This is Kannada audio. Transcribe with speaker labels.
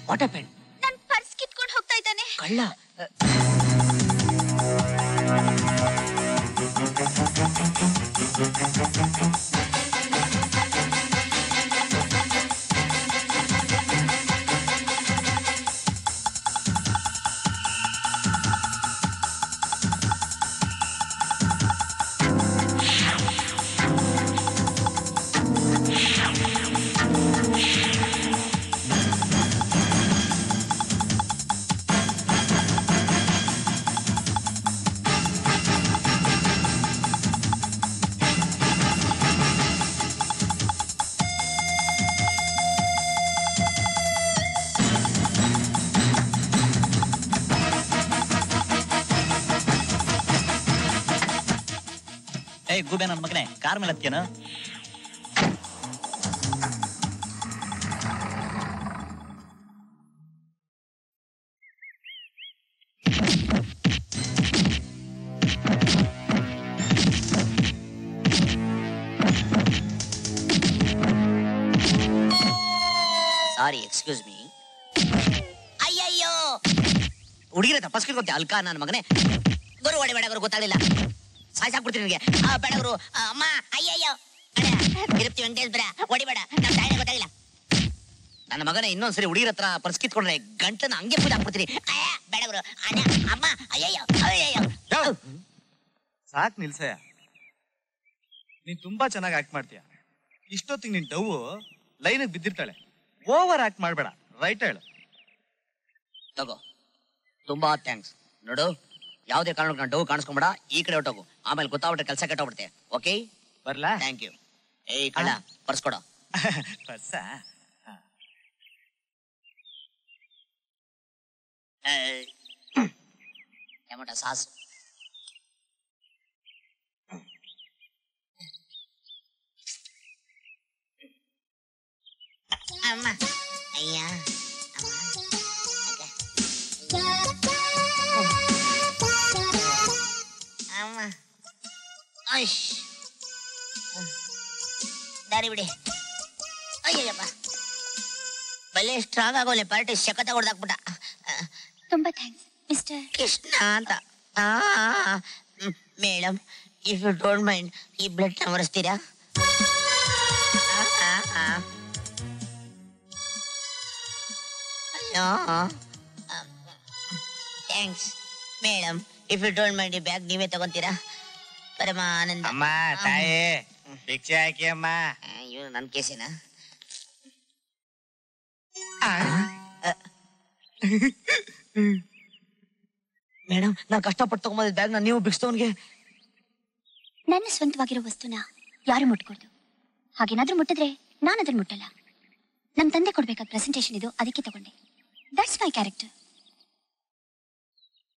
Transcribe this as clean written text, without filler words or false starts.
Speaker 1: What happen?
Speaker 2: ನನ್ ಪರ್ಸ್ ಕಿತ್ಕೊಂಡು ಹೋಗ್ತಾ ಇದ್ದಾನೆ.
Speaker 1: ಕಳ್ಳ?
Speaker 3: ಗೂಬೆ ನನ್ನ ಮಗನೇ, ಕಾರ್ ಮೇಲೆ ಹತ್ಕೇನು?
Speaker 1: ಸಾರಿ, ಎಕ್ಸ್ಕ್ಯೂಸ್ ಮೀ. ಅಯ್ಯಯ್ಯೋ, ಹುಡುಗಿರ ತಪ್ಪಸ್ಕಿರ್ಕೊತ್ತೆ ಅಲ್ಕ ನನ್ನ ಮಗನೇ. ಗುರು ಹೊಡಿಬೇಡ ಗುರು, ಗೊತ್ತಾಗಲಿಲ್ಲ. ಸಾಯ್ಸಾಕ್ಬಿಡ್ತೀನಿ ನಿನಗೆ. ಬೇಡ ಗುರು. ಅಮ್ಮ, ಅಯ್ಯಯ್ಯೋ ತಿರುಪ್ತಿ ವೆಂಕಟೇಶ್ವರ, ಹೊಡಿಬೇಡ, ನಮ್ಮ ತಾಯಿನೇ ಗೊತ್ತಾಗಿಲ್ಲ. ನನ್ನ ಮಗನೇ, ಇನ್ನೊಂದ್ಸರಿ ಹುಡುಗಿರ ಹತ್ರ ಪರ್ಸ್ ಕಿತ್ಕೊಂಡ್ರೆ ಗಂಟನ ಹಂಗೆ ಪೂಜೆ ಹಾಕ್ಬಿಡ್ತೀನಿ. ಬೇಡ ಗುರು. ಅಮ್ಮ, ಅಯ್ಯಯ್ಯೋ ಅಯ್ಯಯ್ಯೋ.
Speaker 4: ಸಾಕ್ ನಿಲ್ಸಯ್ಯ, ನೀನ್ ತುಂಬಾ ಚೆನ್ನಾಗಿ ಆಕ್ಟ್ ಮಾಡ್ತೀಯ. ಇಷ್ಟೊತ್ತಿಗೆ ನಿನ್ ಡವ್ ಲೈನಿಗೆ ಬಿದ್ದಿರ್ತಾಳೆ. ಓವರ್ ಆಕ್ಟ್ ಮಾಡ್ಬೇಡ, ರೈಟ್ ಹೇಳು.
Speaker 1: ತಗೋ, ತುಂಬಾ ಥ್ಯಾಂಕ್ಸ್. ನೋಡು, ಯಾವುದೇ ಕಾರಣಕ್ಕೆ ನಾನು ಡವ್ ಕಾಣಿಸ್ಕೊಂಬೇಡ, ಈ ಕಡೆ ಹೊಟ್ಟೋಗು. ಆಮೇಲೆ ಗೊತ್ತಾಗ್ಬಿಟ್ರೆ ಕೆಲಸ ಕೆಟ್ಟೋಗ್ಬಿಡುತ್ತೆ. ಓಕೆ,
Speaker 4: ಬರ್ಲಾ?
Speaker 1: Thank you. ಏಯ್ ಕಳ್ಳ, ಪರ್ಸ್ ಕೊಡು.
Speaker 4: ಪರ್ಸ?
Speaker 1: Tomato sauce. ಅಮ್ಮ, ಅಯ್ಯ, ಅಮ್ಮ, ಐಶ್, ದಾರಿ ಬಿಡಿ. ಅಯ್ಯಯ್ಯಪ್ಪ, ಬಲ್ಲೆ ಸ್ಟ್ರಾಂಗ್ ಆಗೋಲೆ ಪಾರ್ಟಿ ಶಕತ ಹೊಡೆದಾಕ್ಬಿಟ್ಟ.
Speaker 2: ತುಂಬಾ ಥ್ಯಾಂಕ್ಸ್ ಮಿಸ್ಟರ್
Speaker 1: ಕೃಷ್ಣ ಅಂತ. Madam, if you don't mind, ಈ ಬ್ಲಡ್ ನ ಒರೆಸ್ತೀರಾ? Thanks madam. If you don't mind, ಈ ಬ್ಯಾಗ್ ನೀವೇ ತಗೊಂತೀರಾ? ಪರಮಾನಂದ.
Speaker 4: ಅಮ್ಮ, ತಾಯಿ ಭಿಕ್ಷೆ ಹಾಕಿ ಅಮ್ಮ.
Speaker 1: ಇವ್ನು ನನ್ನ ಕೇಸಿನ. ಮೇಡಮ್, ನಾನು ಕಷ್ಟಪಟ್ಟು ತಗೊಂಬಂದ ಬ್ಯಾಗ್ ನ ನೀವು ಬಿಡಿಸ್ತವನ್ಗೆ.
Speaker 2: ನನ್ನ ಸ್ವಂತವಾಗಿರೋ ವಸ್ತುನ ಯಾರು ಮುಟ್ಕೊಡ್ದು. ಹಾಗೇನಾದ್ರೂ ಮುಟ್ಟಿದ್ರೆ ನಾನು ಅದನ್ನ ಮುಟ್ಟಲ್ಲ. ನಮ್ಮ ತಂದೆ ಕೊಡ್ಬೇಕಾದ ಪ್ರೆಸೆಂಟೇಷನ್ ಇದು, ಅದಕ್ಕೆ ತಗೊಂಡೆ. That's my character.